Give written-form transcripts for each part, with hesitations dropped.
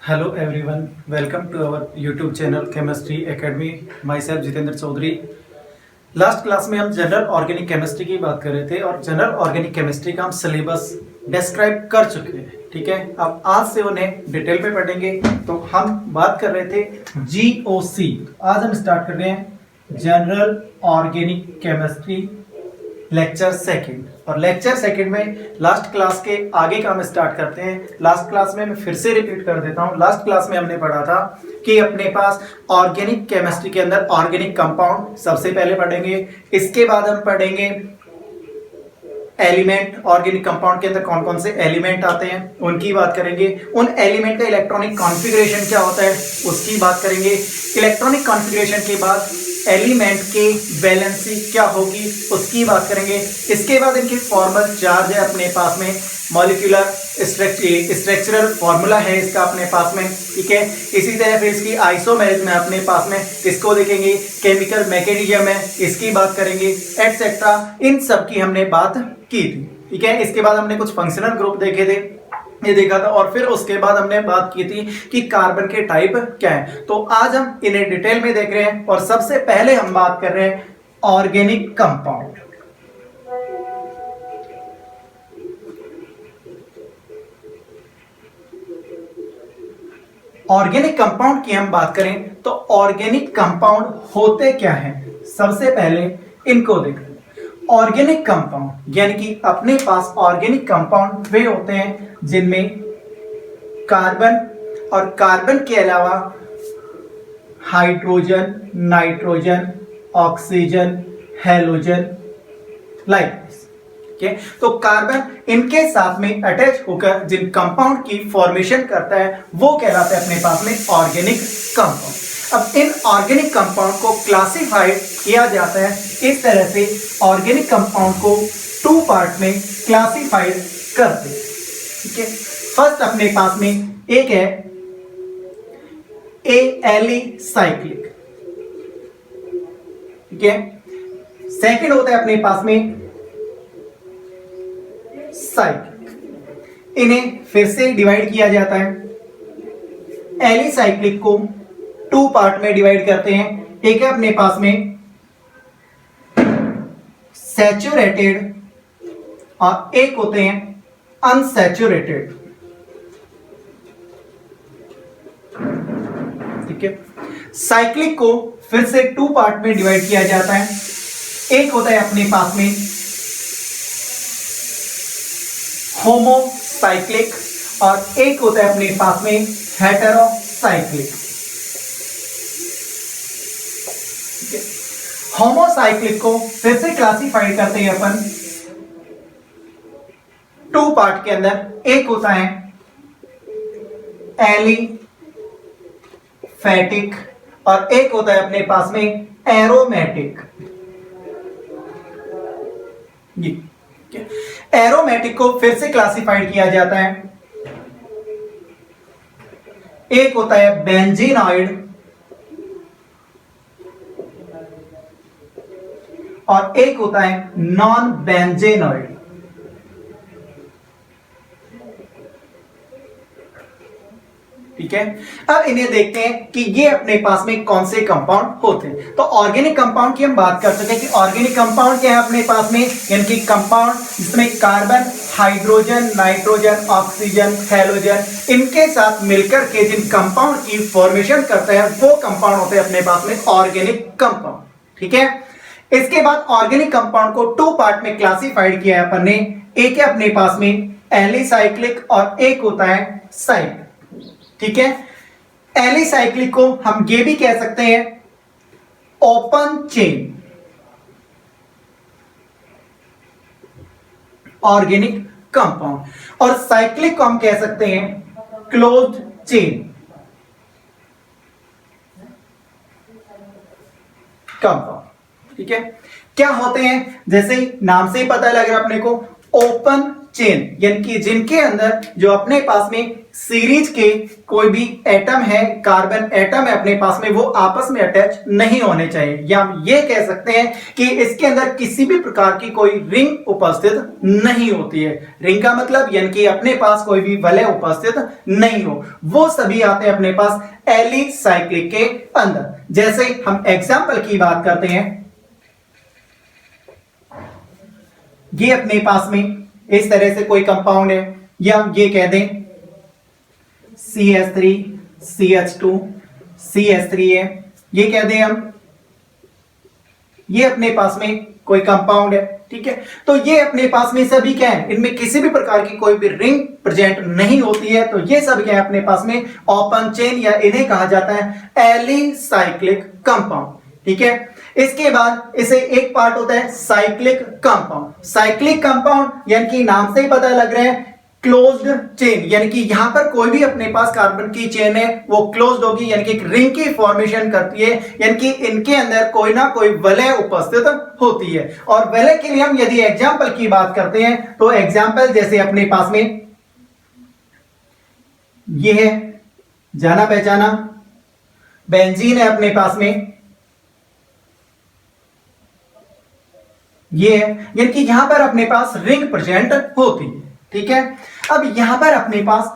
Hello everyone, welcome to our YouTube channel Chemistry Academy. Myself Jitendra Chaudhary. Last class में हम general organic chemistry की बात कर रहे थे और जनरल ऑर्गेनिक केमिस्ट्री का हम सिलेबस डिस्क्राइब कर चुके हैं. ठीक है, अब आज से उन्हें डिटेल में पढ़ेंगे. तो हम बात कर रहे थे GOC. आज हम स्टार्ट कर रहे हैं general organic chemistry lecture second. और लेक्चर सेकंड में लास्ट क्लास के आगे का हम स्टार्ट करते हैं. लास्ट क्लास में मैं फिर से रिपीट कर देता हूं. लास्ट क्लास में हमने पढ़ा था कि अपने पास ऑर्गेनिक केमिस्ट्री के अंदर ऑर्गेनिक कंपाउंड सबसे पहले पढ़ेंगे. इसके बाद हम पढ़ेंगे एलिमेंट. ऑर्गेनिक कंपाउंड के अंदर कौन कौन से एलिमेंट आते हैं उनकी बात करेंगे. उन एलिमेंट का इलेक्ट्रॉनिक कॉन्फ़िगरेशन क्या होता है उसकी बात करेंगे. इलेक्ट्रॉनिक कॉन्फ़िगरेशन के बाद एलिमेंट के वैलेंसी क्या होगी उसकी बात करेंगे. इसके बाद इनकी फॉर्मल चार्ज है अपने पास में, मॉलिक्यूलर स्ट्रक्चरल फॉर्मूला है इसका अपने पास में. ठीक है, इसी तरह फिर इसकी आइसोमेरिज्म है अपने पास में, इसको देखेंगे. केमिकल मैकेनिज्म है इसकी बात करेंगे, एटसेट्रा. इन सब की हमने बात की थी. ठीक है, इसके बाद हमने कुछ फंक्शनल ग्रुप देखे थे, ये देखा था. और फिर उसके बाद हमने बात की थी कि कार्बन के टाइप क्या है. तो आज हम इन्हें डिटेल में देख रहे हैं. और सबसे पहले हम बात कर रहे हैं ऑर्गेनिक कंपाउंड. ऑर्गेनिक कंपाउंड की हम बात करें तो ऑर्गेनिक कंपाउंड होते क्या हैं, सबसे पहले इनको देखें. ऑर्गेनिक कंपाउंड यानी कि अपने पास ऑर्गेनिक कंपाउंड वे होते हैं जिनमें कार्बन और कार्बन के अलावा hydrogen, nitrogen, oxygen, halogen, like. ठीक है, तो कार्बन इनके साथ में अटैच होकर जिन कंपाउंड की फॉर्मेशन करता है वो कहलाता है अपने पास में ऑर्गेनिक कंपाउंड. अब इन ऑर्गेनिक कंपाउंड को क्लासिफाइड किया जाता है इस तरह से. ऑर्गेनिक कंपाउंड को 2 पार्ट में क्लासिफाइड करते हैं. ठीक है, फर्स्ट अपने पास में एक है एलिसाइक्लिक. ठीक है, सेकंड होता है अपने पास में साइक्लिक. इन्हें फिर से डिवाइड किया जाता है. एलिसाइक्लिक को 2 पार्ट में डिवाइड करते हैं. एक है अपने पास में सैचुरेटेड और एक होते हैं अनसैचुरेटेड. ठीक है, साइक्लिक को फिर से 2 पार्ट में डिवाइड किया जाता है. एक होता है अपने पास में होमोसाइक्लिक और एक होता है अपने पास में हेटेरोसाइक्लिक. होमोसाइक्लिक को फिर से क्लासिफाइड करते हैं अपन 2 पार्ट के अंदर. एक होता है एलिफैटिक और एक होता है अपने पास में एरोमेटिक. एरोमेटिक को फिर से क्लासिफाइड किया जाता है. एक होता है बेंजीनॉइड और एक होता है नॉन बेंजीनॉइड. ठीक है, अब इन्हें देखते हैं कि ये अपने पास में कौन से कंपाउंड होते हैं. तो ऑर्गेनिक कंपाउंड की हम बात कर सकते हैं कि ऑर्गेनिक कंपाउंड क्या है अपने पास में, यानी कि कंपाउंड जिसमें carbon, hydrogen, nitrogen, oxygen, halogen इनके साथ मिलकर के जिन कंपाउंड की फॉर्मेशन करता है वो कंपाउंड होते हैं अपने पास में ऑर्गेनिक कंपाउंड. ठीक है, इसके बाद ऑर्गेनिक कंपाउंड को 2 पार्ट में क्लासिफाइड किया है अपन ने. एक है अपने पास में एलिसाइक्लिक और एक होता है साइक्लिक. ठीक है, एलिसाइक्लिक को हम ये भी कह सकते हैं ओपन चेन ऑर्गेनिक कंपाउंड और साइक्लिक को हम कह सकते हैं क्लोज्ड चेन कंपाउंड. ठीक है, क्या होते हैं, जैसे नाम से ही पता लग रहा है अपने को, ओपन चेन, यानी कि जिनके अंदर जो अपने पास में सीरीज के कोई भी एटम है, कार्बन एटम है अपने पास में, वो आपस में अटैच नहीं होने चाहिए, या हम ये कह सकते हैं कि इसके अंदर किसी भी प्रकार की कोई रिंग उपस्थित नहीं होती है। रिंग का मतलब यानी कि अपने पास कोई भी वलय उपस्थित नहीं हो, वो सभी आते हैं अपने पास एलिसाइक्लिक के अंदर। जैसे हम एग्जाम्पल की बात करते हैं, ये अपने पास में इस तरह से कोई कंपाउंड है, या हम ये कह दें CH3 CH2 CH3 है, ये कह दें हम, ये अपने पास में कोई कंपाउंड है, ठीक है। तो ये अपने पास में सभी क्या है, इनमें किसी भी प्रकार की कोई भी रिंग प्रेजेंट नहीं होती है, तो ये सब क्या है अपने पास में ओपन चेन, या इन्हें कहा जाता है एलिसाइक्लिक कंपाउंड, ठीक है। इसके बाद इसे एक पार्ट होता है साइक्लिक कंपाउंड। साइक्लिक कंपाउंड यानी कि नाम से ही पता लग रहा है क्लोज्ड चेन, यानी कि यहां पर कोई भी अपने पास कार्बन की चेन है वो क्लोज्ड होगी, यानी कि एक रिंग की फॉर्मेशन करती है, यानी कि इनके अंदर कोई ना कोई वलय उपस्थित होती है। और वलय के लिए हम यदि एग्जाम्पल की बात करते हैं तो एग्जाम्पल जैसे अपने पास में ये है जाना पहचाना बेंजीन है अपने पास में, ये है, यानी कि यहां पर अपने पास रिंग प्रेजेंट होती है, ठीक है। अब यहां पर अपने पास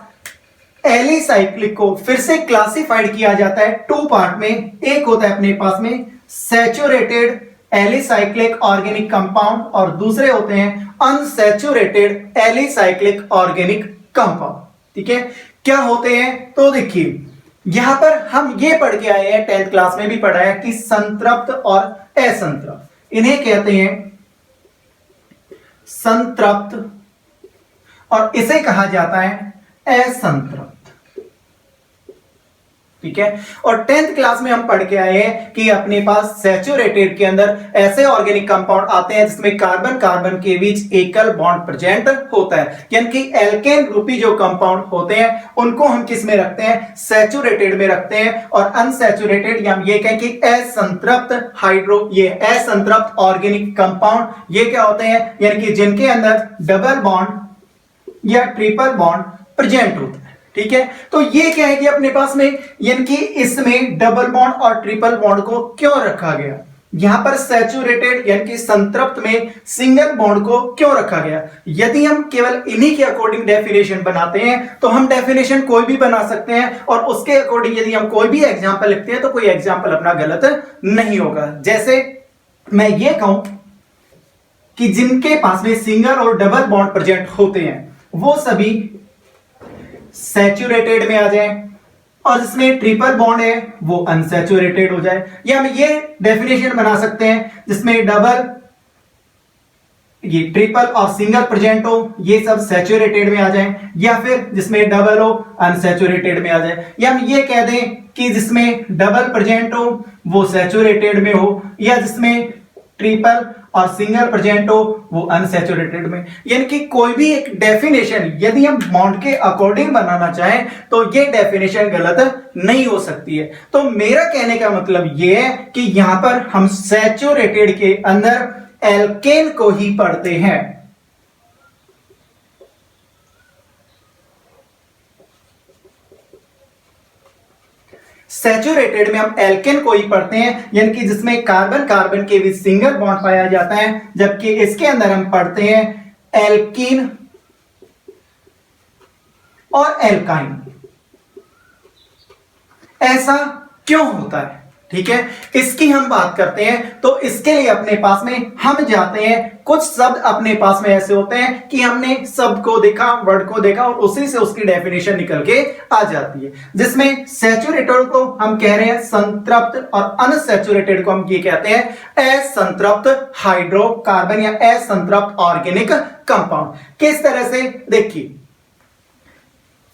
एलिसाइक्लिक को फिर से क्लासिफाइड किया जाता है टू पार्ट में। एक होता है अपने पास में सैचुरेटेड एलिसाइक्लिक ऑर्गेनिक कंपाउंड, और दूसरे होते हैं अनसैचुरेटेड एलिसाइक्लिक ऑर्गेनिक कंपाउंड, ठीक है। क्या होते हैं तो देखिए, यहां पर हम ये पढ़ के आए हैं, 10th क्लास में भी पढ़ा है कि संतृप्त और असंतृप्त, इन्हें कहते हैं संतृप्त और इसे कहा जाता है असंतृप्त, ठीक है। और 10th क्लास में हम पढ़ के आए हैं कि अपने पास सैचुरेटेड के अंदर ऐसे ऑर्गेनिक कंपाउंड आते हैं जिसमें कार्बन कार्बन के बीच एकल बॉन्ड प्रेजेंट होता है, यानी कि एल्केन रूपी जो कंपाउंड होते हैं उनको हम किस में रखते हैं, सैचुरेटेड में रखते हैं। और अनसैचुरेटेड या हम ये कहें कि असंतृप्त हाइड्रो, ये असंतृप्त ऑर्गेनिक कंपाउंड ये क्या होते हैं, यानी कि जिनके अंदर डबल बॉन्ड या ट्रिपल बॉन्ड प्रेजेंट होता है, ठीक है। तो ये क्या है कि अपने पास में, यानी कि इसमें डबल बॉन्ड और ट्रिपल बॉन्ड को क्यों रखा गया, यहां पर सैचुरेटेड यानी कि संतृप्त में सिंगल बॉन्ड को क्यों रखा गया। यदि हम केवल इन्हीं के अकॉर्डिंग डेफिनेशन बनाते हैं तो हम डेफिनेशन कोई भी बना सकते हैं, और उसके अकॉर्डिंग यदि हम कोई भी एग्जाम्पल लिखते हैं तो कोई एग्जाम्पल अपना गलत नहीं होगा। जैसे मैं ये कहूं कि जिनके पास में सिंगल और डबल बॉन्ड प्रेजेंट होते हैं वो सभी सैचुरेटेड में आ जाए, और जिसमें ट्रिपल बॉन्ड है वो अनसैचुरेटेड हो जाए। या हम ये डेफिनेशन बना सकते हैं जिसमें डबल, ये ट्रिपल और सिंगल प्रेजेंट हो, ये सब सैचुरेटेड में आ जाए, या फिर जिसमें डबल हो अनसैचुरेटेड में आ जाए। या हम ये कह दें कि जिसमें डबल प्रेजेंट हो वो सैचुरेटेड में हो, या जिसमें ट्रिपल और सिंगल प्रेजेंट हो वो अनसैचुरेटेड में। यानी कि कोई भी एक डेफिनेशन यदि हम बॉन्ड के अकॉर्डिंग बनाना चाहें तो ये डेफिनेशन गलत नहीं हो सकती है। तो मेरा कहने का मतलब ये है कि यहां पर हम सैचुरेटेड के अंदर एल्केन को ही पढ़ते हैं। सैचुरेटेड में हम एल्केन को ही पढ़ते हैं, यानी कि जिसमें कार्बन कार्बन के बीच सिंगल बॉन्ड पाया जाता है, जबकि इसके अंदर हम पढ़ते हैं एल्कीन और एल्काइन। ऐसा क्यों होता है, ठीक है, इसकी हम बात करते हैं। तो इसके लिए अपने पास में हम जाते हैं, कुछ शब्द अपने पास में ऐसे होते हैं कि हमने शब्द को देखा, वर्ड को देखा, और उसी से उसकी डेफिनेशन निकल के आ जाती है। जिसमें सैचुरेटेड को हम कह रहे हैं संतृप्त, और अनसैचुरेटेड को हम ये कहते हैं असंतृप्त हाइड्रोकार्बन या असंतृप्त ऑर्गेनिक कंपाउंड। किस तरह से, देखिए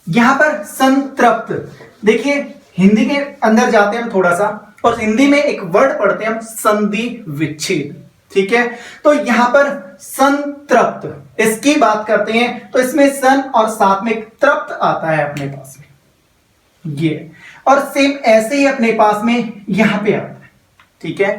यहां पर संतृप्त, देखिए हिंदी के अंदर जाते हैं हम थोड़ा सा, और हिंदी में एक वर्ड पढ़ते हैं हम संधि विच्छेद, ठीक है। तो यहां पर संतृप्त इसकी बात करते हैं तो इसमें सन और साथ में तृप्त आता है अपने पास में ये, और सेम ऐसे ही अपने पास में यहां पे आता है, ठीक है।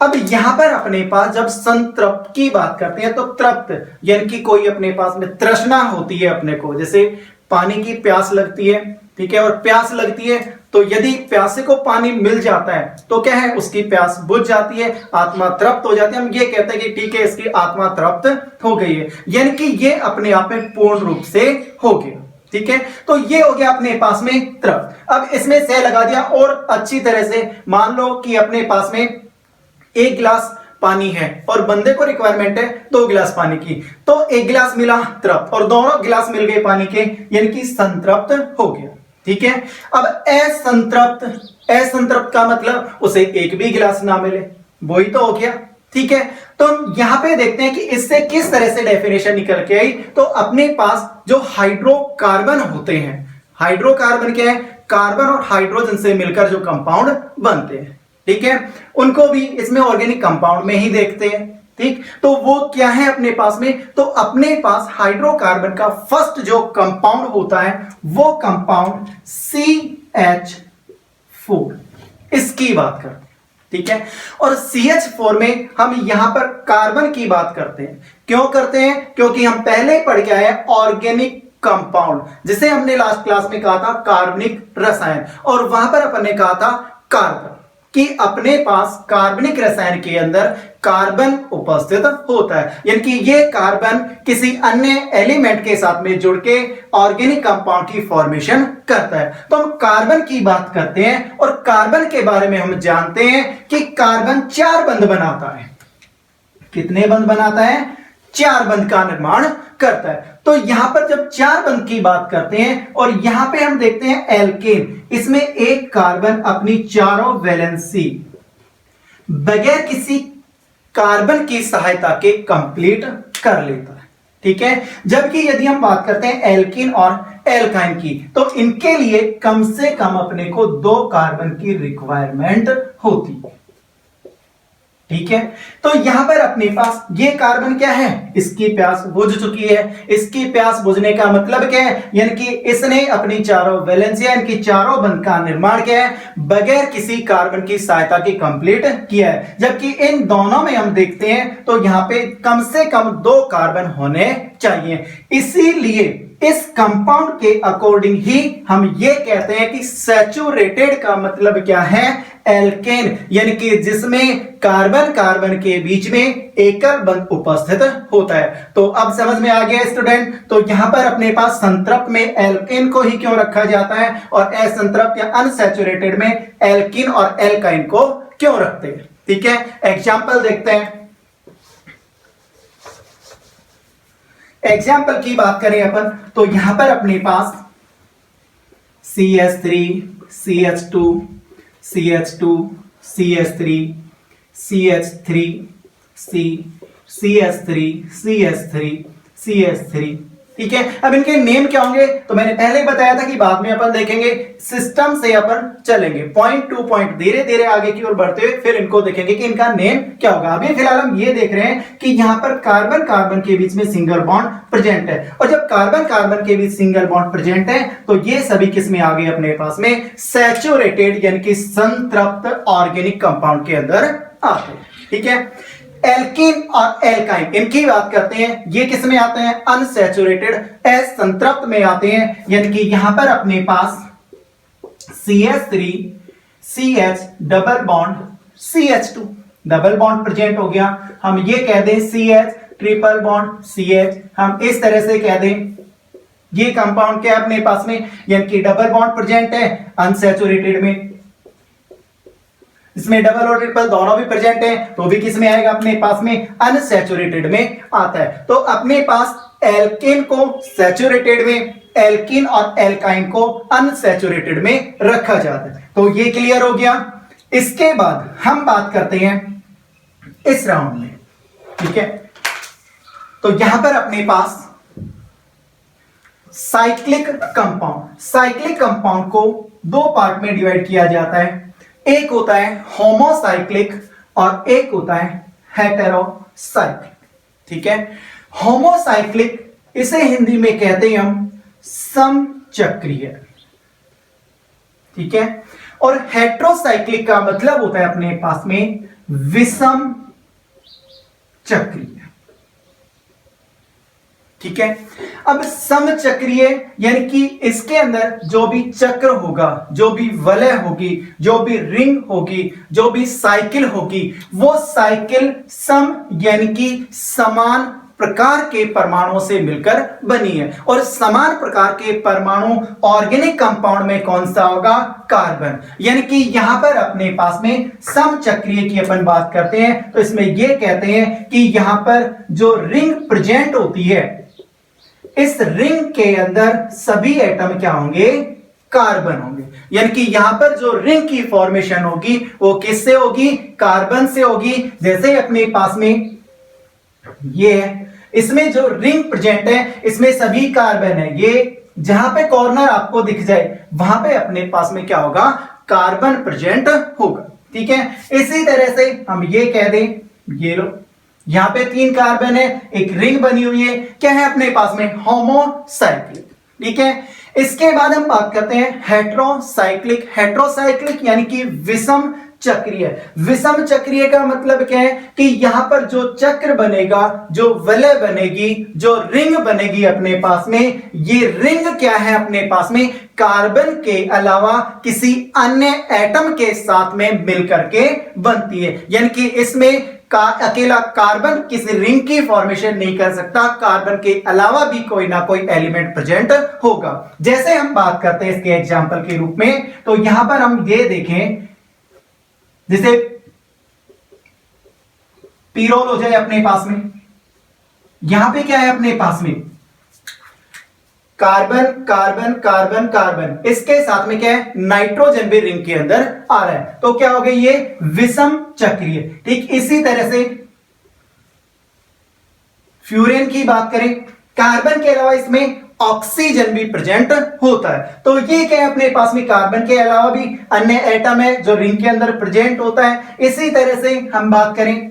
अब यहां पर अपने पास जब संतृप्त की बात करते हैं तो तृप्त यानी कि कोई अपने पास में तृष्णा होती है अपने को, जैसे पानी की प्यास लगती है, ठीक है, और प्यास लगती है तो यदि प्यासे को पानी मिल जाता है तो क्या है, उसकी प्यास बुझ जाती है, आत्मा तृप्त हो जाती है। हम ये कहते हैं कि ठीक है इसकी आत्मा तृप्त हो गई है, यानी कि ये अपने आप में पूर्ण रूप से हो गया। ठीक है, तो ये हो गया अपने पास में तृप्त। अब इसमें से लगा दिया और अच्छी तरह से मान लो कि अपने पास में 1 गिलास पानी है और बंदे को रिक्वायरमेंट है 2 गिलास पानी की, तो 1 गिलास मिला तृप्त और दोनों गिलास मिल गए पानी के, यानी कि संतृप्त हो गया। ठीक है, अब असंतृप्त का मतलब उसे 1 भी गिलास ना मिले, वही तो हो गया। ठीक है, तो हम यहां पे देखते हैं कि इससे किस तरह से डेफिनेशन निकल के आई। तो अपने पास जो हाइड्रोकार्बन होते हैं, हाइड्रोकार्बन क्या है, कार्बन और हाइड्रोजन से मिलकर जो कंपाउंड बनते हैं, ठीक है, उनको भी इसमें ऑर्गेनिक कंपाउंड में ही देखते हैं। ठीक, तो वो क्या है अपने पास में, तो अपने पास हाइड्रोकार्बन का फर्स्ट जो कंपाउंड होता है वो कंपाउंड CH4, इसकी बात करते हैं। ठीक है, और CH4 में हम यहां पर कार्बन की बात करते हैं। क्यों करते हैं, क्योंकि हम पहले पढ़ के आए ऑर्गेनिक कंपाउंड, जिसे हमने लास्ट क्लास में कहा था कार्बनिक रसायन, और वहां पर अपन ने कहा था कार्बन कि अपने पास कार्बनिक रसायन के अंदर कार्बन उपस्थित होता है, यानी कि ये कार्बन किसी अन्य एलिमेंट के साथ में जुड़ के ऑर्गेनिक कंपाउंड की फॉर्मेशन करता है। तो हम कार्बन की बात करते हैं और कार्बन के बारे में हम जानते हैं कि कार्बन 4 बंध बनाता है। कितने बंध बनाता है, 4 बंध का निर्माण करता है। तो यहां पर जब 4 बंध की बात करते हैं और यहां पे हम देखते हैं एल्केन, इसमें एक कार्बन अपनी चारों वैलेंसी बगैर किसी कार्बन की सहायता के कंप्लीट कर लेता है। ठीक है, जबकि यदि हम बात करते हैं एल्कीन और एल्काइन की, तो इनके लिए कम से कम अपने को 2 कार्बन की रिक्वायरमेंट होती है। ठीक है, तो यहां पर अपने पास ये कार्बन क्या है, इसकी प्यास बुझ चुकी है। इसकी प्यास बुझने का मतलब क्या है, यानी कि इसने अपनी चारों वैलेंसिया, इनकी चारों बंध का निर्माण किया है, बगैर किसी कार्बन की सहायता के कंप्लीट किया है। जबकि इन दोनों में हम देखते हैं तो यहां पे कम से कम 2 कार्बन होने चाहिए। इसीलिए इस कंपाउंड के अकॉर्डिंग ही हम ये कहते हैं कि सैचुरेटेड का मतलब क्या है, एल्केन, यानी कि जिसमें कार्बन कार्बन के बीच में एकल बंध उपस्थित होता है। तो अब समझ में आ गया स्टूडेंट, तो यहां पर अपने पास संतृप्त में एल्केन को ही क्यों रखा जाता है और असंतृप्त या अनसैचुरेटेड में एल्कीन और एल्काइन को क्यों रखते हैं। ठीक है, एग्जाम्पल देखते हैं। एग्जाम्पल की बात करें अपन तो यहां पर अपने पास CH3, CH2, CH2, CH3, CH3, C, CH3, CH3, CH3। ठीक है, अब इनके नेम क्या होंगे, तो मैंने पहले बताया था कि बाद में अपन देखेंगे, सिस्टम से अपन चलेंगे पॉइंट टू पॉइंट, धीरे धीरे आगे की ओर बढ़ते हुए फिर इनको देखेंगे कि इनका नेम क्या होगा। अभी फिलहाल हम ये देख रहे हैं कि यहां पर कार्बन कार्बन के बीच में सिंगल बॉन्ड प्रेजेंट है, और जब कार्बन कार्बन के बीच सिंगल बॉन्ड प्रेजेंट है तो ये सभी किस में आ गए अपने पास में, सैचुरेटेड यानी कि संतृप्त ऑर्गेनिक कंपाउंड के अंदर आते हैं। ठीक है, एल्कीन और एल्काइन इनकी बात करते हैं, ये किस में आते हैं, अनसैचुरेटेड, असंतृप्त में आते हैं, यानी कि यहां पर अपने पास CH3, CH double bond CH2 double bond present हो गया। हम ये कह दें CH ट्रिपल बॉन्ड CH, हम इस तरह से कह दें ये कंपाउंड क्या है अपने पास में, यानी कि डबल बॉन्ड प्रेजेंट है अनसैचुरेटेड में, इसमें डबल और ट्रिपल दोनों भी प्रेजेंट है तो भी किस में आएगा अपने पास में, अनसैचुरेटेड में आता है। तो अपने पास एल्केन को सैचुरेटेड में, एल्कीन और एल्काइन को अनसैचुरेटेड में रखा जाता है। तो ये क्लियर हो गया। इसके बाद हम बात करते हैं इस राउंड में। ठीक है, तो यहां पर अपने पास साइक्लिक कंपाउंड को 2 पार्ट में डिवाइड किया जाता है। एक होता है होमोसाइक्लिक और एक होता है हेटेरोसाइक्लिक। ठीक है, होमोसाइक्लिक इसे हिंदी में कहते हैं हम समचक्रीय। ठीक है, और हेटेरोसाइक्लिक का मतलब होता है अपने पास में विषम चक्रीय। ठीक है, अब समचक्रीय यानी कि इसके अंदर जो भी चक्र होगा, जो भी वलय होगी, जो भी रिंग होगी, जो भी साइकिल होगी, वो साइकिल सम यानी कि समान प्रकार के परमाणुओं से मिलकर बनी है। और समान प्रकार के परमाणु ऑर्गेनिक कंपाउंड में कौन सा होगा? कार्बन। यानी कि यहां पर अपने पास में समचक्रीय की अपन बात करते हैं तो इसमें यह कहते हैं कि यहां पर जो रिंग प्रेजेंट होती है, इस रिंग के अंदर सभी एटम क्या होंगे? कार्बन होंगे। यानी कि यहां पर जो रिंग की फॉर्मेशन होगी वो किससे होगी? कार्बन से होगी। जैसे अपने पास में ये है, इसमें जो रिंग प्रेजेंट है इसमें सभी कार्बन है। ये जहां पे कॉर्नर आपको दिख जाए वहां पे अपने पास में क्या होगा? कार्बन प्रेजेंट होगा। ठीक है, इसी तरह से हम ये कह दें, ये लो यहां पे 3 कार्बन है, एक रिंग बनी हुई है, क्या है अपने पास में? होमोसाइक्लिक। ठीक है, इसके बाद हम बात करते हैं हेट्रोसाइक्लिक। हेट्रोसाइक्लिक यानी कि विषम चक्रीय। विषम चक्रीय का मतलब क्या है कि यहां पर जो चक्र बनेगा, जो वलय बनेगी, जो रिंग बनेगी अपने पास में, ये रिंग क्या है अपने पास में? कार्बन के अलावा किसी अन्य एटम के साथ में मिलकर के बनती है। यानी कि इसमें अकेला कार्बन किसी रिंग की फॉर्मेशन नहीं कर सकता, कार्बन के अलावा भी कोई ना कोई एलिमेंट प्रेजेंट होगा। जैसे हम बात करते हैं इसके एग्जांपल के रूप में, तो यहां पर हम ये देखें, जैसे पीरोल हो जाए अपने पास में, यहां पे क्या है अपने पास में? कार्बन कार्बन कार्बन कार्बन, इसके साथ में क्या है? नाइट्रोजन भी रिंग के अंदर आ रहा है, तो क्या हो गई? ये विषम चक्रीय। ठीक इसी तरह से फ्यूरेन की बात करें, कार्बन के अलावा इसमें ऑक्सीजन भी प्रेजेंट होता है, तो ये क्या है अपने पास में? कार्बन के अलावा भी अन्य एटम है जो रिंग के अंदर प्रेजेंट होता है। इसी तरह से हम बात करें,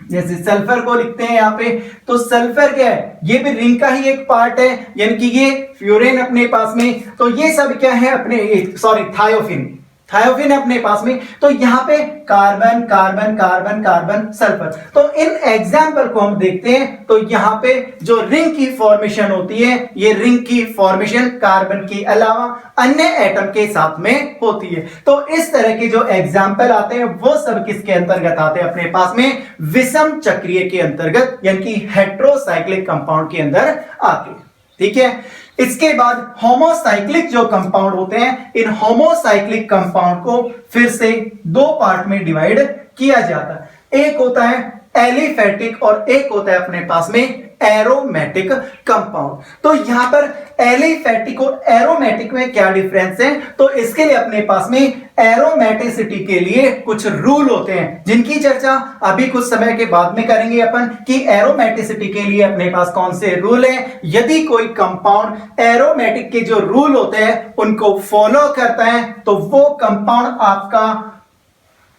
जैसे सल्फर को लिखते हैं यहां पे, तो सल्फर क्या है? ये भी रिंग का ही एक पार्ट है, यानी कि ये फ्यूरेन अपने पास में, तो ये सब क्या है अपने, सॉरी थायोफिन, थायोफिन अपने पास में, तो यहां पे carbon carbon carbon carbon sulphur. तो इन एग्जाम्पल को हम देखते हैं, तो यहां पे जो रिंग की फॉर्मेशन होती है, ये रिंग की फॉर्मेशन कार्बन के अलावा अन्य एटम के साथ में होती है। तो इस तरह के जो एग्जाम्पल आते हैं वो सब किसके अंतर्गत आते हैं अपने पास में? विषम चक्रीय के अंतर्गत, यानी कि हेट्रोसाइक्लिक कंपाउंड के अंदर आते हैं। ठीक है, इसके बाद होमोसाइक्लिक जो कंपाउंड होते हैं, इन होमोसाइक्लिक कंपाउंड को फिर से 2 पार्ट में डिवाइड किया जाता है। एक होता है एलिफेटिक और एक होता है अपने पास में एरोमेटिक कंपाउंड। तो यहां पर एलिफेटिक और एरोमेटिक में क्या डिफरेंस है? तो इसके लिए अपने पास में एरोमेटिसिटी के लिए कुछ रूल होते हैं, जिनकी चर्चा अभी कुछ समय के बाद में करेंगे अपन, कि एरोमेटिसिटी के लिए अपने पास कौन से रूल हैं। यदि कोई कंपाउंड एरोमेटिक के जो रूल होते हैं उनको फॉलो करता है तो वो कंपाउंड आपका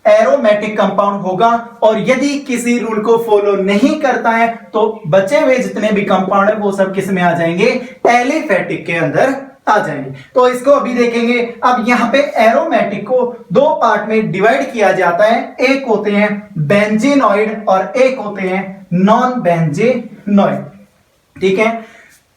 एरोमेटिक कंपाउंड होगा, और यदि किसी रूल को फॉलो नहीं करता है तो बचे हुए जितने भी कंपाउंड है वो सब किस में आ जाएंगे? एलिफेटिक के अंदर आ जाएंगे। तो इसको अभी देखेंगे। अब यहां पे एरोमेटिक को 2 पार्ट में डिवाइड किया जाता है, एक होते हैं बेंजीनॉइड और एक होते हैं नॉन बेंजीनॉइड। ठीक है,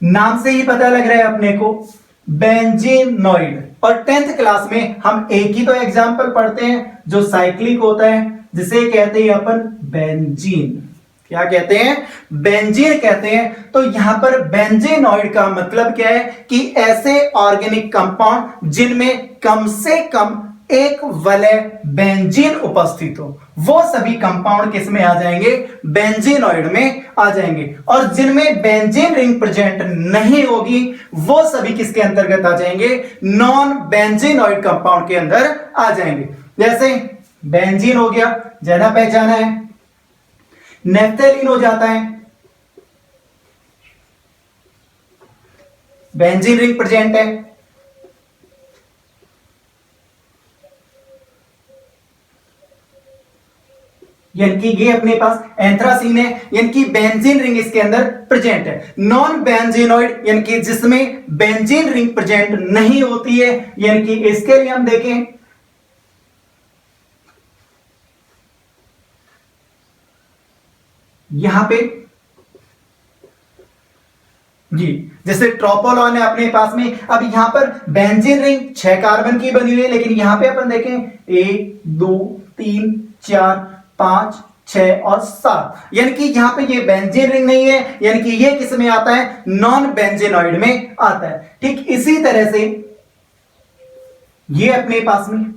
नाम से ही पता लग रहा है अपने को, बेंजीनॉइड। और 10th क्लास में हम एक ही तो एग्जाम्पल पढ़ते हैं जो साइक्लिक होता है, जिसे कहते हैं अपन बेंजीन। क्या कहते हैं? बेंजीन कहते हैं। तो यहां पर बेंजीनॉइड का मतलब क्या है कि ऐसे ऑर्गेनिक कंपाउंड जिनमें कम से कम एक वलय बेंजीन उपस्थित हो, वो सभी कंपाउंड किस में आ जाएंगे? बेंजीनॉइड में आ जाएंगे। और जिनमें बेंजीन रिंग प्रेजेंट नहीं होगी वो सभी किसके अंतर्गत आ जाएंगे? नॉन बेंजीनॉइड कंपाउंड के अंदर आ जाएंगे। जैसे बेंजीन हो गया, ज्यादा पहचाना है, नेफ्थेलीन हो जाता है, बेंजीन रिंग प्रेजेंट है। यानी कि ये अपने पास एंथ्रासीन है, यानी कि बेंजीन रिंग इसके अंदर प्रेजेंट है। नॉन बेंजीनॉइड यानी कि जिसमें बेंजीन रिंग प्रेजेंट नहीं होती है, यानी कि इसके लिए हम देखें यहां पे जी, जैसे ट्रोपोलॉन है अपने पास में। अब यहां पर बेंजीन रिंग 6 कार्बन की बनी हुई है, लेकिन यहां पे अपन देखें 1 2 3 4 5 6 और 7, यानी कि यहां पे ये बेंजीन रिंग नहीं है, यानी कि ये किस में आता है, नॉन बेंजीनॉइड में आता है। ठीक इसी तरह से ये अपने पास में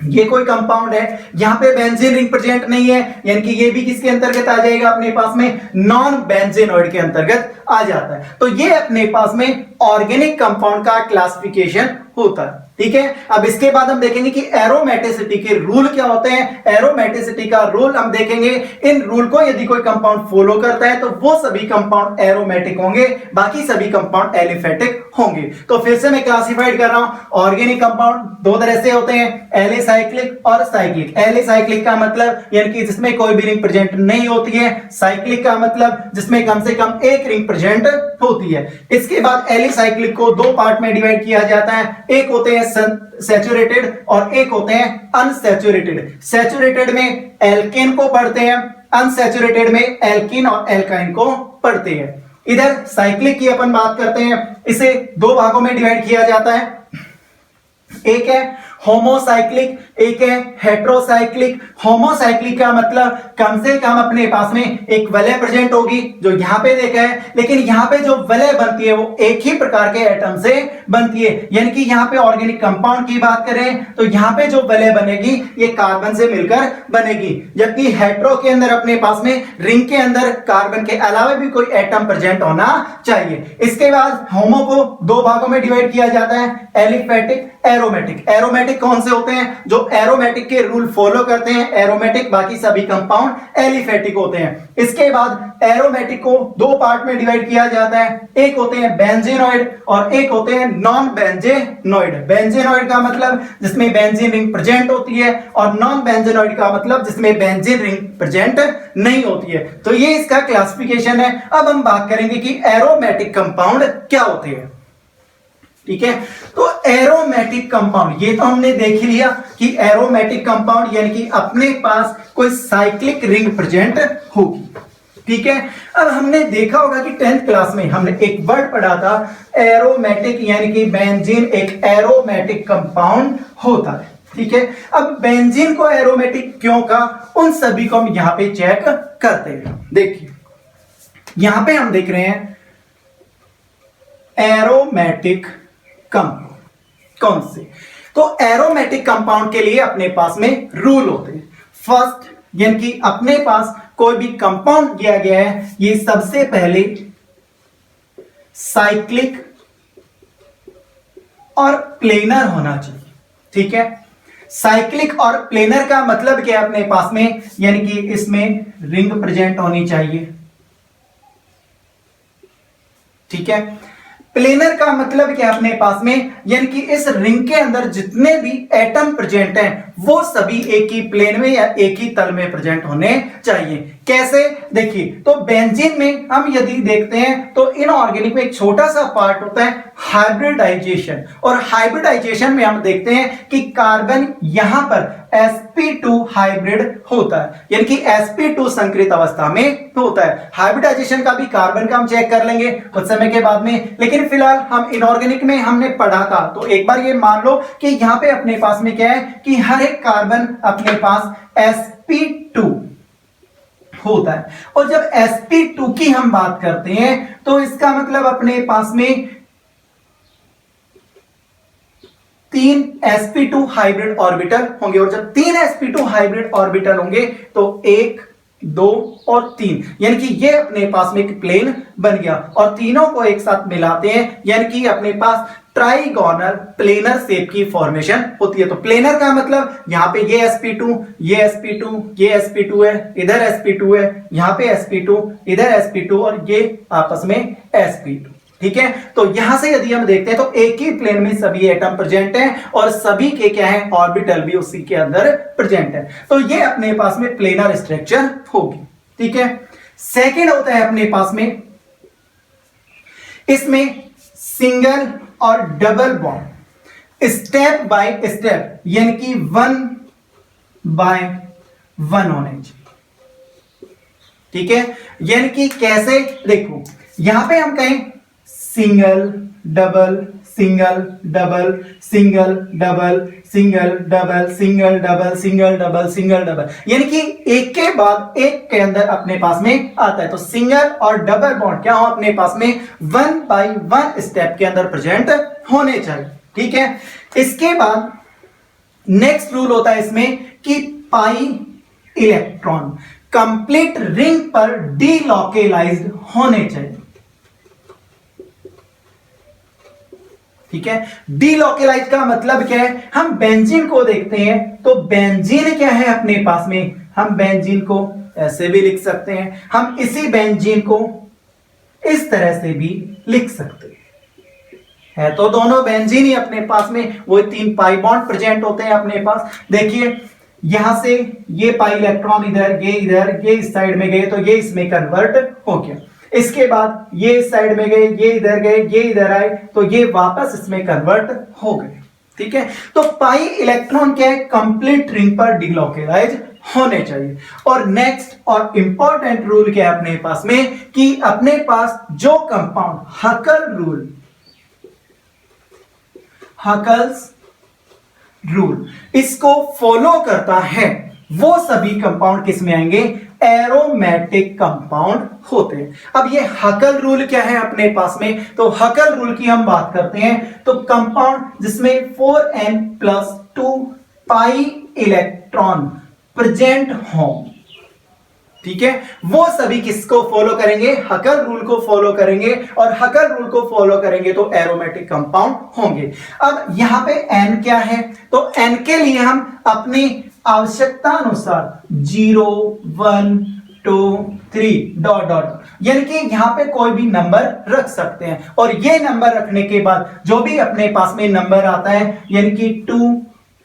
ये कोई कंपाउंड है, यहां पे बेंजीन रिंग प्रेजेंट नहीं है, यानी कि ये भी किसके अंतर्गत आ जाएगा, अपने पास में नॉन बेंजीनॉइड के अंतर्गत आ जाता है। तो ये अपने पास में ऑर्गेनिक कंपाउंड का क्लासिफिकेशन होता है। ठीक है, अब इसके बाद हम देखेंगे कि एरोमेटिसिटी के रूल क्या होते हैं। एरोमेटिसिटी का रूल हम देखेंगे, इन रूल को यदि कोई कंपाउंड फॉलो करता है तो वो सभी कंपाउंड एरोमेटिक होंगे, बाकी सभी कंपाउंड एलिफेटिक होंगे। तो फिर से मैं क्लासिफाइड कर रहा हूं, ऑर्गेनिक कंपाउंड दो तरह से होते हैं, एलिसाइक्लिक और साइक्लिक। एलिसाइक्लिक का मतलब यानी कि जिसमें कोई भी रिंग प्रेजेंट नहीं होती है, साइक्लिक का मतलब जिसमें कम से कम एक रिंग प्रेजेंट होती है। इसके बाद एलिसाइक्लिक को दो पार्ट में डिवाइड किया जाता है, एक होते हैं सैचुरेटेड और एक होते हैं अनसैचुरेटेड। सैचुरेटेड में एल्केन को पढ़ते हैं, अनसैचुरेटेड में एल्कीन और एल्काइन को पढ़ते हैं। इधर साइक्लिक की अपन बात करते हैं, इसे दो भागों में डिवाइड किया जाता है, एक है होमोसाइक्लिक, एक है हेट्रोसाइक्लिक। होमोसाइक्लिक का मतलब कम से कम अपने पास में एक वलय प्रेजेंट होगी, जो यहां पे देखा है, लेकिन यहां पे जो वलय बनती है वो एक ही प्रकार के एटम से बनती है। यानी कि यहां पे ऑर्गेनिक कंपाउंड की बात करें तो यहां पे जो वलय बनेगी ये कार्बन से मिलकर बनेगी, जबकि हेट्रो के अंदर अपने पास में रिंग के अंदर कार्बन के अलावा भी कोई एटम प्रेजेंट होना चाहिए। इसके बाद होमो को दो भागों में डिवाइड किया जाता है, एलिफेटिक, एरोमेटिक। एरोमेटिक कौन से होते हैं, जो एरोमेटिक के रूल फॉलो करते हैं एरोमेटिक, बाकी सभी कंपाउंड एलिफेटिक होते हैं। इसके बाद एरोमेटिक को दो पार्ट में डिवाइड किया जाता है, एक होते हैं बेंजीनॉइड और एक होते हैं नॉन बेंजीनॉइड। बेंजीनॉइड का मतलब जिसमें बेंजीन रिंग प्रेजेंट होती है, और नॉन बेंजीनॉइड का मतलब जिसमें बेंजीन रिंग प्रेजेंट नहीं होती है। तो ये इसका क्लासिफिकेशन है। अब हम बात करेंगे कि एरोमेटिक कंपाउंड क्या होते हैं। ठीक है, तो एरोमेटिक कंपाउंड ये तो हमने देख ही लिया कि एरोमेटिक कंपाउंड यानी कि अपने पास कोई साइक्लिक रिंग प्रेजेंट होगी। ठीक है, अब हमने देखा होगा कि 10th क्लास में हमने एक वर्ड पढ़ा था एरोमेटिक, यानी कि बेंजीन एक एरोमेटिक कंपाउंड होता है। ठीक है, अब बेंजीन को एरोमेटिक क्यों कहा, उन सभी को हम यहां पे चेक करते हैं। देखिए यहां पे हम देख रहे हैं एरोमेटिक कंपाउंड कौन से, तो एरोमेटिक कंपाउंड के लिए अपने पास में रूल होते हैं। फर्स्ट, यानी कि अपने पास कोई भी कंपाउंड दिया गया है, ये सबसे पहले साइक्लिक और प्लेनर होना चाहिए। ठीक है, साइक्लिक और प्लेनर का मतलब क्या है अपने पास में, यानी कि इसमें रिंग प्रेजेंट होनी चाहिए। ठीक है, प्लेनर का मतलब क्या अपने पास में, यानी कि इस रिंग के अंदर जितने भी एटम प्रेजेंट हैं वो सभी एक ही प्लेन में या एक ही तल में प्रेजेंट होने चाहिए। कैसे, देखिए तो बेंजीन में हम यदि देखते हैं तो इनऑर्गेनिक में एक छोटा सा पार्ट होता है हाइब्रिडाइजेशन, और हाइब्रिडाइजेशन में हम देखते हैं कि कार्बन यहां पर sp2 हाइब्रिड होता है, यानी कि sp2 संकरित अवस्था में होता है। हाइब्रिडाइजेशन का भी कार्बन का हम चेक कर लेंगे कुछ समय के बाद में, लेकिन फिलहाल हम इनऑर्गेनिक में हमने पढ़ा था, तो एक बार ये मान लो कि यहां पे अपने पास में क्या है कि हर एक कार्बन अपने पास sp2 होता है। और जब sp2 की हम बात करते हैं तो इसका मतलब अपने पास में 3 sp2 हाइब्रिड ऑर्बिटल होंगे, और जब 3 sp2 हाइब्रिड ऑर्बिटल होंगे तो 1 2 और 3, यानी कि ये अपने पास में एक प्लेन बन गया, और तीनों को एक साथ मिलाते हैं यानी कि अपने पास ट्राइगोनल प्लेनर शेप की फॉर्मेशन होती है। तो प्लेनर का मतलब यहां पे ये sp2, ये sp2, ये sp2 है, इधर sp2 है, यहां पे sp2, इधर sp2 और ये आपस में sp2। ठीक है, तो यहां से यदि हम देखते हैं तो एक ही प्लेन में सभी एटम प्रेजेंट हैं और सभी के क्या है ऑर्बिटल भी उसी के अंदर प्रेजेंट है। तो ये अपने पास में प्लेनर स्ट्रक्चर होगी। ठीक है, सेकंड होता है अपने पास में, इसमें सिंगल और double bond step by step, यानी कि 1 बाय 1 होने चाहिए। ठीक है, यानी कि कैसे, देखो यहां पे हम कहें single double single double single double single double single double single double single double, यानी कि एक के बाद एक के अंदर अपने पास में आता है। तो सिंगल और डबल बॉन्ड क्या हो अपने पास में 1 बाय 1 स्टेप के अंदर प्रेजेंट होने चाहिए। ठीक है, इसके बाद नेक्स्ट रूल होता है इसमें कि पाई इलेक्ट्रॉन कंप्लीट रिंग पर डीलोकेलाइज्ड होने चाहिए। ठीक है, डीलोकेलाइज का मतलब क्या है, हम बेंजीन को देखते हैं तो बेंजीन क्या है अपने पास में, हम बेंजीन को ऐसे भी लिख सकते हैं, हम इसी बेंजीन को इस तरह से भी लिख सकते हैं, है तो दोनों बेंजीन ही अपने पास में, वो 3 पाई बॉन्ड प्रेजेंट होते हैं अपने पास। देखिए यहां से ये पाई इलेक्ट्रॉन इधर, ये इस साइड में गए तो ये इसमें कन्वर्ट हो गया, इसके बाद ये इस साइड में गए, ये इधर गए, ये इधर आए तो ये वापस इसमें कन्वर्ट हो गए। ठीक है, तो पाई इलेक्ट्रॉन क्या है, कंप्लीट रिंग पर डीलोकेलाइज होने चाहिए। और नेक्स्ट और इंपॉर्टेंट रूल क्या है अपने पास में, कि अपने पास जो कंपाउंड हकल रूल, हकल्स रूल इसको फॉलो करता है, वो सभी कंपाउंड किस में आएंगे, एरोमेटिक कंपाउंड होते हैं। अब ये हकल रूल क्या है अपने पास में, तो हकल रूल की हम बात करते हैं तो कंपाउंड जिसमें 4n+2 पाई इलेक्ट्रॉन प्रेजेंट हो, ठीक है, वो सभी किसको फॉलो करेंगे, हकल रूल को फॉलो करेंगे, और हकल रूल को फॉलो करेंगे तो एरोमेटिक कंपाउंड होंगे। अब यहां पे n क्या है, तो n के लिए हम अपनी आवश्यकता अनुसार 0 1 2 3 डॉट डॉट, यानी कि यहां पे कोई भी नंबर रख सकते हैं, और ये नंबर रखने के बाद जो भी अपने पास में नंबर आता है, यानी कि 2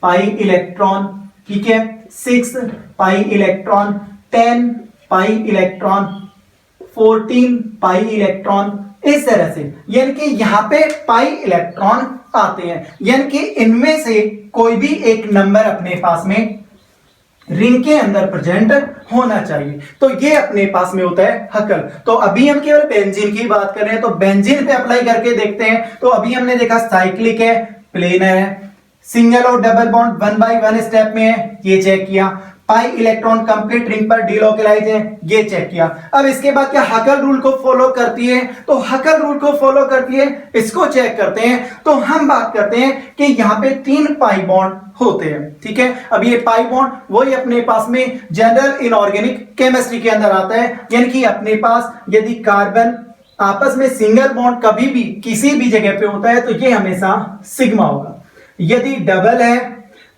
पाई इलेक्ट्रॉन, ठीक है, 6 pi electron, 10 pi electron, 14 pi electron, इस तरह से, यानी कि यहां पे पाई इलेक्ट्रॉन आते हैं, यानी कि इनमें से कोई भी एक नंबर अपने पास में रिंग के अंदर प्रेजेंट होना चाहिए, तो ये अपने पास में होता है हकल। तो अभी हम केवल बेंजीन की बात कर रहे हैं, तो बेंजीन पे अप्लाई करके देखते हैं। तो अभी हमने देखा साइक्लिक है, प्लेनर है, सिंगल और डबल बॉन्ड 1 बाय 1 स्टेप में है, ये चेक किया, पाई इलेक्ट्रॉन कंप्लीट रिंग पर डीलोकेलाइज है, ये चेक किया। अब इसके बाद क्या हकल रूल को फॉलो करती है, तो हकल रूल को फॉलो करती है, इसको चेक करते हैं। तो हम बात करते हैं कि यहां पे 3 पाई बॉन्ड होते हैं, ठीक है। अब ये पाई बॉन्ड वही अपने पास में जनरल इनऑर्गेनिक केमिस्ट्री के अंदर आता है, यानी कि अपने पास यदि कार्बन आपस में सिंगल बॉन्ड कभी भी किसी भी जगह पे होता है तो ये हमेशा सिग्मा होगा, यदि डबल है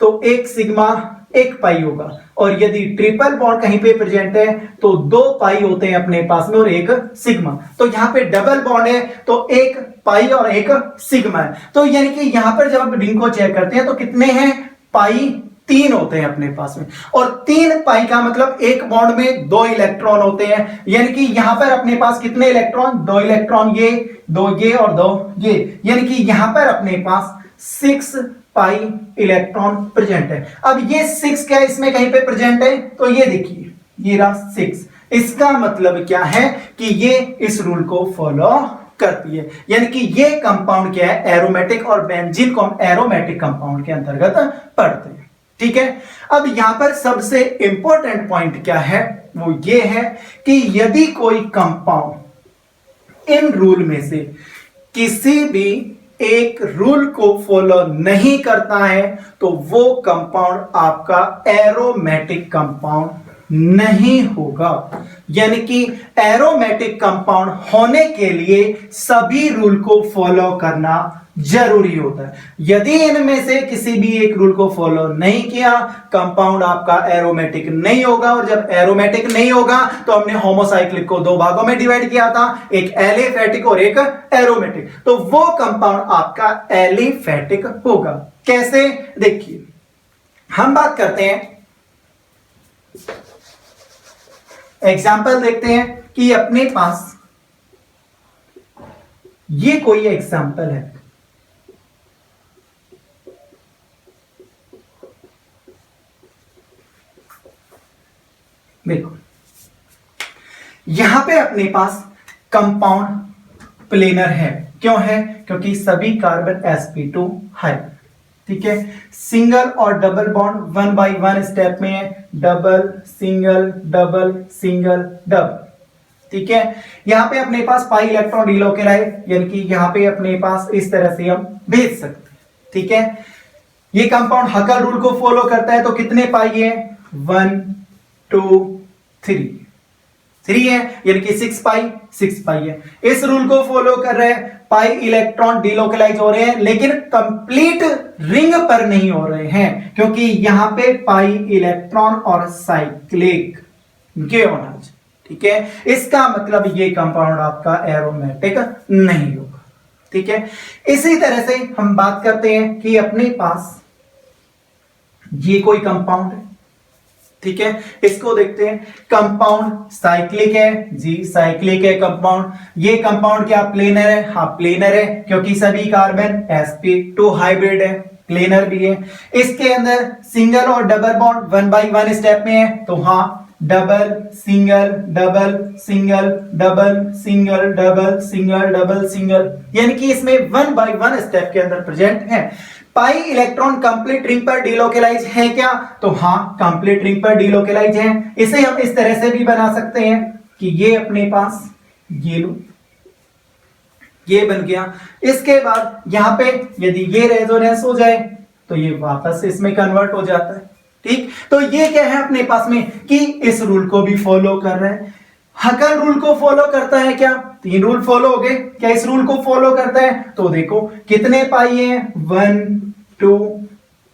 तो एक सिग्मा एक पाई होगा, और यदि ट्रिपल बॉन्ड कहीं पे प्रेजेंट है तो 2 पाई होते हैं अपने पास में और एक सिग्मा। तो यहां पे डबल बॉन्ड है तो एक पाई और एक सिग्मा है, तो यानी कि यहां पर जब आप रिंग को चेक करते हैं तो कितने हैं, पाई 3 होते हैं अपने पास में, और 3 पाई का मतलब एक बॉन्ड में 2 इलेक्ट्रॉन होते हैं, यानी कि यहां पर अपने पास कितने इलेक्ट्रॉन, 2 इलेक्ट्रॉन, ये 2 ये और 2 ये, यानी कि यहां पर अपने पास 6 पाई इलेक्ट्रॉन प्रेजेंट है। अब ये 6 क्या इसमें कहीं पे प्रेजेंट है, तो ये देखिए ये रहा 6, इसका मतलब क्या है कि ये इस रूल को फॉलो करती है, यानी कि ये कंपाउंड क्या है, एरोमेटिक, और बेंजीन को हम एरोमेटिक कंपाउंड के अंतर्गत पढ़ते हैं। ठीक है, अब यहां पर सबसे इंपॉर्टेंट पॉइंट क्या है, वो ये है कि यदि कोई कंपाउंड इन रूल में से किसी भी एक रूल को फॉलो नहीं करता है तो वो कंपाउंड आपका एरोमेटिक कंपाउंड नहीं होगा, यानी कि एरोमेटिक कंपाउंड होने के लिए सभी रूल को फॉलो करना जरूरी होता है। यदि इनमें से किसी भी एक रूल को फॉलो नहीं किया, कंपाउंड आपका एरोमेटिक नहीं होगा, और जब एरोमेटिक नहीं होगा तो हमने होमोसाइक्लिक को 2 भागों में डिवाइड किया था, एक एलिफेटिक और एक एरोमेटिक, तो वो कंपाउंड आपका एलिफेटिक होगा। कैसे, देखिए हम बात करते हैं, एग्जाम्पल देखते हैं कि अपने पास ये कोई एग्जाम्पल है, देखो यहां पे अपने पास कंपाउंड प्लेनर है। क्यों है? क्योंकि सभी कार्बन sp2 है। ठीक है, सिंगल और डबल बॉन्ड 1 by 1 स्टेप में है, double single double single double. ठीक है, यहां पे अपने पास पाई इलेक्ट्रॉन डिलोकेलाइज, यानी कि यहां पे अपने पास इस तरह से हम भेज सकते हैं। ठीक है, ये कंपाउंड हकल रूल को फॉलो करता है, तो कितने पाई है? 1 2 3 3 है, यानी कि 6 पाई है। इस रूल को फॉलो कर रहे हैं, पाई इलेक्ट्रॉन डिलोकेलाइज हो रहे हैं, लेकिन कंप्लीट रिंग पर नहीं हो रहे हैं, क्योंकि यहां पे पाई इलेक्ट्रॉन और साइक्लिक ये होना चाहिए। ठीक है, इसका मतलब ये कंपाउंड आपका एरोमेटिक नहीं होगा। ठीक है, इसी तरह से हम बात करते हैं कि अपने पास ये कोई कंपाउंड है। ठीक है, इसको देखते हैं। कंपाउंड साइक्लिक है जी, साइक्लिक है कंपाउंड। ये कंपाउंड क्या प्लेनर है? हाँ प्लेनर है, क्योंकि सभी कार्बन sp2 हाइब्रिड है, प्लेनर भी है। इसके अंदर सिंगल और डबल बॉन्ड 1 by 1 स्टेप में है, तो हाँ double single double single double single double single double single, यानी कि इसमें 1 by 1 स्टेप के अंदर प्रेजेंट है। पाई इलेक्ट्रॉन कंप्लीट रिंग पर डिलोकेलाइज है क्या? तो हाँ कंप्लीट रिंग पर डिलोकेलाइज है। इसे हम इस तरह से भी बना सकते हैं कि ये अपने पास ये लो, ये बन गया। इसके बाद यहां पे यदि ये रेजोनेंस हो जाए तो ये वापस इसमें कन्वर्ट हो जाता है। ठीक, तो ये क्या है अपने पास में कि इस रूल को भी फॉलो कर रहे हैं। हकल रूल को फॉलो करता है क्या? 3 रूल फॉलो हो गए। क्या इस रूल को फॉलो करता है? तो देखो कितने पाई है? 1 2,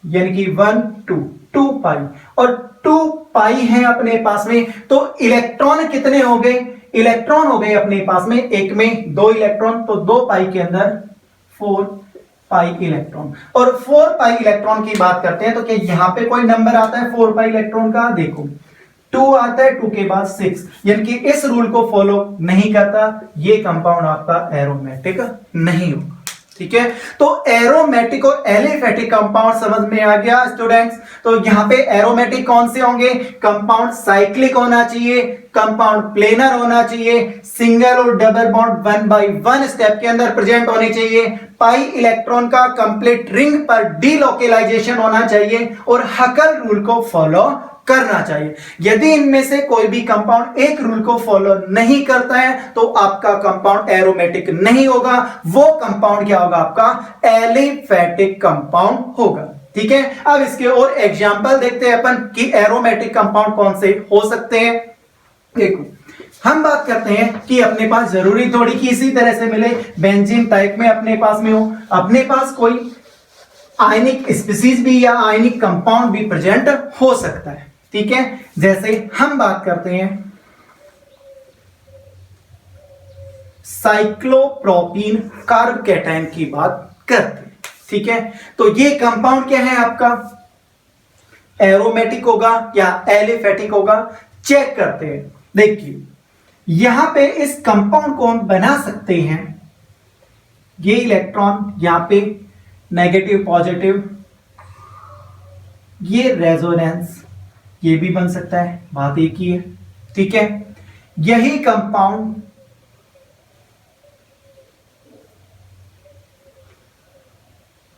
यानी कि 1 2 पाई, और 2 पाई है अपने पास में। तो इलेक्ट्रॉन कितने हो गए? इलेक्ट्रॉन हो गए अपने पास में, एक में 2 इलेक्ट्रॉन, तो 2 पाई के अंदर 4 पाई इलेक्ट्रॉन। और 4 पाई इलेक्ट्रॉन की बात करते हैं तो क्या यहां पे कोई नंबर आता है 4 पाई इलेक्ट्रॉन का? देखो 2 आता है, 2 के बाद 6, यानी कि इस रूल को फॉलो नहीं करता। ये कंपाउंड आपका एरोमेटिक नहीं होगा। ठीक है, तो एरोमेटिक और एलिफेटिक कंपाउंड समझ में आ गया स्टूडेंट्स। तो यहां पे एरोमेटिक कौन से होंगे? कंपाउंड साइक्लिक होना चाहिए, कंपाउंड प्लेनर होना चाहिए, सिंगल और डबल बॉन्ड 1 by 1 स्टेप के अंदर प्रेजेंट होने चाहिए, पाई इलेक्ट्रॉन का कंप्लीट रिंग पर डीलोकेलाइजेशन होना चाहिए, और हकल रूल को फॉलो करना चाहिए। यदि इनमें से कोई भी कंपाउंड एक रूल को फॉलो नहीं करता है तो आपका कंपाउंड एरोमेटिक नहीं होगा। वो कंपाउंड क्या होगा? आपका एलिफेटिक कंपाउंड होगा। ठीक है, अब इसके और एग्जांपल देखते हैं अपन कि एरोमेटिक कंपाउंड कौन से हो सकते हैं। देखो हम बात करते हैं कि अपने पास जरूरी थोड़ी कि इसी तरह से मिले, बेंजीन टाइप में अपने पास में हो, अपने पास कोई आयनिक स्पीसीज भी या आयनिक कंपाउंड भी प्रेजेंट हो सकता है। ठीक है, जैसे हम बात करते हैं साइक्लोप्रोपीन कार्ब कैटायन की बात करते हैं। ठीक है, तो ये कंपाउंड क्या है आपका? एरोमेटिक होगा या एलिफेटिक होगा? चेक करते हैं। देखिए यहां पे इस कंपाउंड को हम बना सकते हैं, ये इलेक्ट्रॉन यहां पे नेगेटिव पॉजिटिव, ये रेजोनेंस, ये भी बन सकता है, बात एक ही है। ठीक है, यही कंपाउंड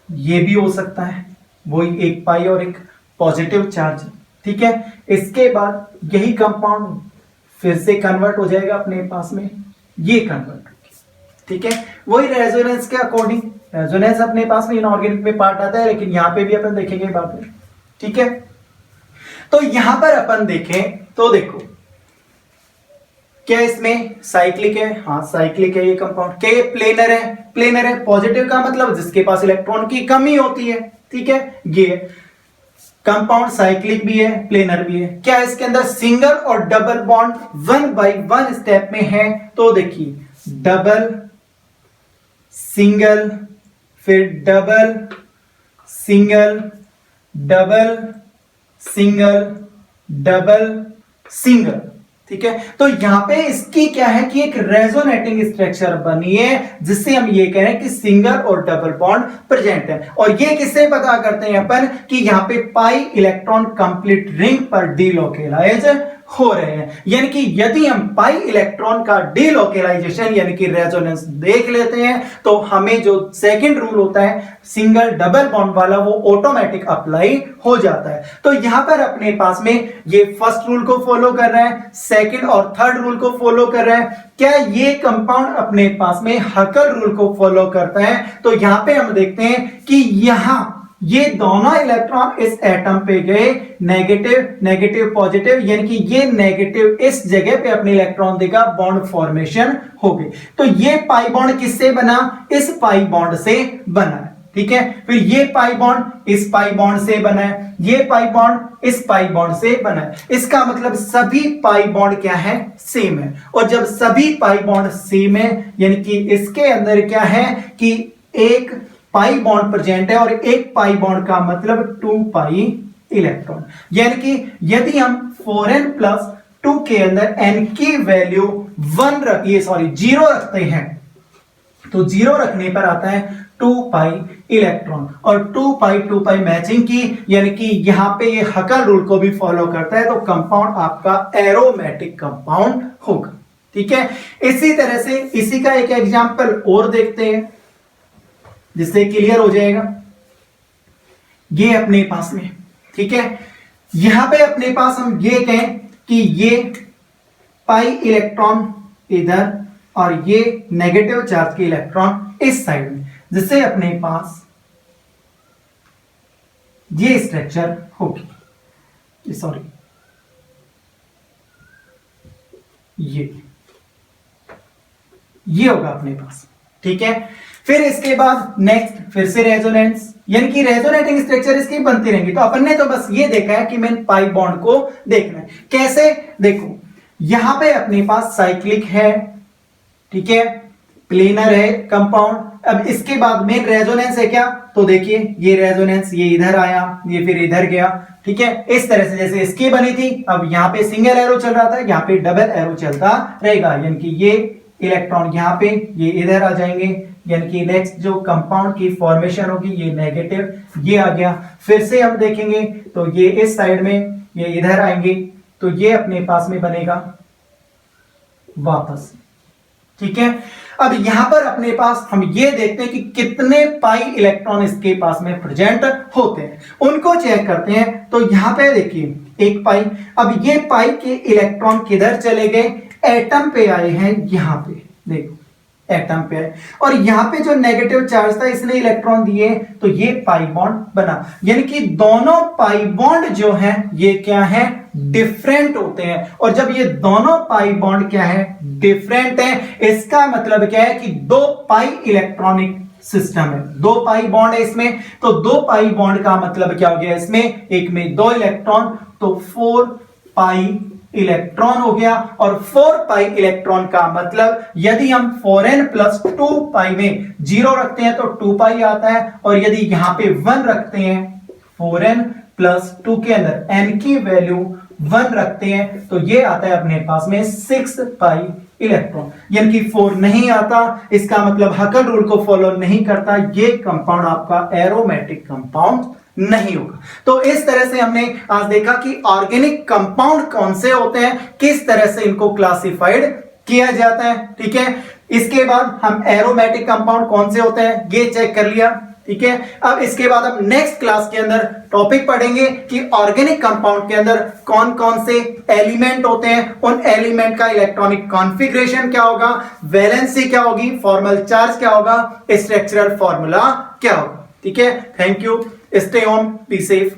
ये भी हो सकता है, वही एक पाई और एक पॉजिटिव चार्ज। ठीक है, इसके बाद यही कंपाउंड फिर से कन्वर्ट हो जाएगा अपने पास में, ये कन्वर्ट। ठीक है, वही रेजोनेंस के अकॉर्डिंग, रेजोनेंस अपने पास में इनऑर्गेनिक में पार्ट आता है, लेकिन यहां पे भी अपन देखेंगे बाद में। ठीक है, तो यहां पर अपन देखें तो देखो क्या इसमें साइक्लिक है? हाँ साइक्लिक है ये कंपाउंड। क्या ये प्लेनर है? प्लेनर है। पॉजिटिव का मतलब जिसके पास इलेक्ट्रॉन की कमी होती है। ठीक है, ये कंपाउंड साइक्लिक भी है, प्लेनर भी है। क्या इसके अंदर सिंगल और डबल बॉन्ड 1 by 1 स्टेप में है? तो देखिए डबल सिंगल, फिर double single double single double single. ठीक है, तो यहां पे इसकी क्या है कि एक रेजोनेटिंग स्ट्रक्चर बनी है, जिससे हम ये कह रहे हैं कि सिंगल और डबल बॉन्ड प्रेजेंट है। और ये किससे पता करते हैं अपन कि यहां पे पाई इलेक्ट्रॉन कंप्लीट रिंग पर डीलोकेलाइज हो रहे हैं। यानी कि यदि हम पाई इलेक्ट्रॉन का डीलोकेलाइजेशन यानी कि रेजोनेंस देख लेते हैं तो हमें जो सेकंड रूल होता है सिंगल डबल बॉन्ड वाला वो ऑटोमेटिक अप्लाई हो जाता है। तो यहां पर अपने पास में ये फर्स्ट रूल को फॉलो कर रहा है, सेकंड और थर्ड रूल को फॉलो कर रहा है। क्या ये कंपाउंड अपने पास में हकल रूल को फॉलो करता है? तो यहां पे हम देखते हैं कि यहां ये दोनों इलेक्ट्रॉन इस एटम पे गए, नेगेटिव नेगेटिव पॉजिटिव, यानी कि ये नेगेटिव इस जगह पे अपने इलेक्ट्रॉन देगा, बॉन्ड फॉर्मेशन हो गई। तो ये पाई बॉन्ड किससे बना? इस पाई बॉन्ड से बना है, ठीक है। फिर ये पाई बॉन्ड इस पाई बॉन्ड से बना है, ये पाई बॉन्ड इस पाई बॉन्ड से बना है। इसका मतलब सभी पाई बॉन्ड क्या है? सेम है। और जब सभी पाई बॉन्ड सेम है यानी कि इसके अंदर क्या है कि एक पाई बॉन्ड प्रेजेंट है, और एक पाई बॉन्ड का मतलब 2 पाई इलेक्ट्रॉन। यानी कि यदि हम 4n+2 के अंदर n की वैल्यू 0 रखते हैं तो 0 रखने पर आता है 2 पाई इलेक्ट्रॉन, और 2 पाई मैचिंग की, यानी कि यहां पे ये हकल रूल को भी फॉलो करता है, तो कंपाउंड आपका एरोमेटिक कंपाउंड होगा, ठीक है। इसी तरह से इसी का एक एग्जांपल और देखते हैं जिससे क्लियर हो जाएगा। ये अपने पास में, ठीक है, यहां पे अपने पास हम ये कहें कि ये पाई इलेक्ट्रॉन इधर और ये नेगेटिव चार्ज के इलेक्ट्रॉन इस साइड में, जिससे अपने पास ये स्ट्रक्चर होगी, सॉरी ये होगा अपने पास, ठीक है। फिर इसके बाद नेक्स्ट फिर से रेजोनेंस, यानी कि रेजोनेटिंग स्ट्रक्चर इसकी बनती रहेंगी। तो अपन ने तो बस ये देखा है कि मैंने पाई बॉन्ड को देखना है कैसे। देखो यहां पे अपने पास साइक्लिक है, ठीक है, प्लेनर है कंपाउंड। अब इसके बाद मेन रेजोनेंस है क्या? तो देखिए ये रेजोनेंस, ये इधर आया, ये फिर इधर गया, ठीक है। इस तरह से जैसे इसकी बनी थी, अब यहां पे सिंगल एरो चल रहा था, यहां पे डबल एरो चलता रहेगा, यानी कि ये इलेक्ट्रॉन यहां पे, ये इधर आ जाएंगे, यानी कि नेक्स्ट जो कंपाउंड की फॉर्मेशन होगी ये नेगेटिव, ये आ गया। फिर से हम देखेंगे तो ये इस साइड में, ये इधर आएंगे, तो ये अपने पास में बनेगा वापस, ठीक है। अब यहां पर अपने पास हम ये देखते हैं कि कितने पाई इलेक्ट्रॉन इसके पास में प्रेजेंट होते हैं, उनको चेक करते हैं। तो यहां पे देखिए एक पाई, अब ये पाई के इलेक्ट्रॉन किधर चले गए? एटम पे आए हैं, यहां पे देखो एटम पे है, और यहां पे जो नेगेटिव चार्ज था इसने इलेक्ट्रॉन दिए, तो ये पाई बॉन्ड बना। यानी कि दोनों पाई बॉन्ड जो हैं ये क्या है? डिफरेंट होते हैं। और जब ये दोनों पाई बॉन्ड क्या है? डिफरेंट है, इसका मतलब क्या है कि 2 पाई इलेक्ट्रॉनिक सिस्टम है, 2 पाई बॉन्ड है इसमें। तो 2 पाई बॉन्ड का मतलब क्या हो गया? इसमें एक में 2 इलेक्ट्रॉन, तो 4 पाई इलेक्ट्रॉन हो गया। और 4 पाई इलेक्ट्रॉन का मतलब यदि हम 4n+2 पाई में 0 रखते हैं तो 2 पाई आता है, और यदि यहां पे 1 रखते हैं 4n+2 के अंदर n की वैल्यू 1 रखते हैं तो ये आता है अपने पास में 6 पाई इलेक्ट्रॉन। यानी कि 4 नहीं आता, इसका मतलब हकल रूल को फॉलो नहीं करता, ये कंपाउंड आपका एरोमेटिक कंपाउंड नहीं होगा। तो इस तरह से हमने आज देखा कि ऑर्गेनिक कंपाउंड कौन से होते हैं, किस तरह से इनको क्लासिफाइड किया जाता है, ठीक है। इसके बाद हम एरोमेटिक कंपाउंड कौन से होते हैं ये चेक कर लिया, ठीक है। अब इसके बाद हम नेक्स्ट क्लास के अंदर टॉपिक पढ़ेंगे कि ऑर्गेनिक कंपाउंड के अंदर कौन कौन से एलिमेंट होते हैं, उन एलिमेंट का इलेक्ट्रॉनिक कॉन्फ़िगरेशन क्या होगा, वैलेंसी क्या होगी, फॉर्मल चार्ज क्या होगा, स्ट्रक्चरल फॉर्मूला क्या होगा, ठीक है। Thank you, stay on, be safe.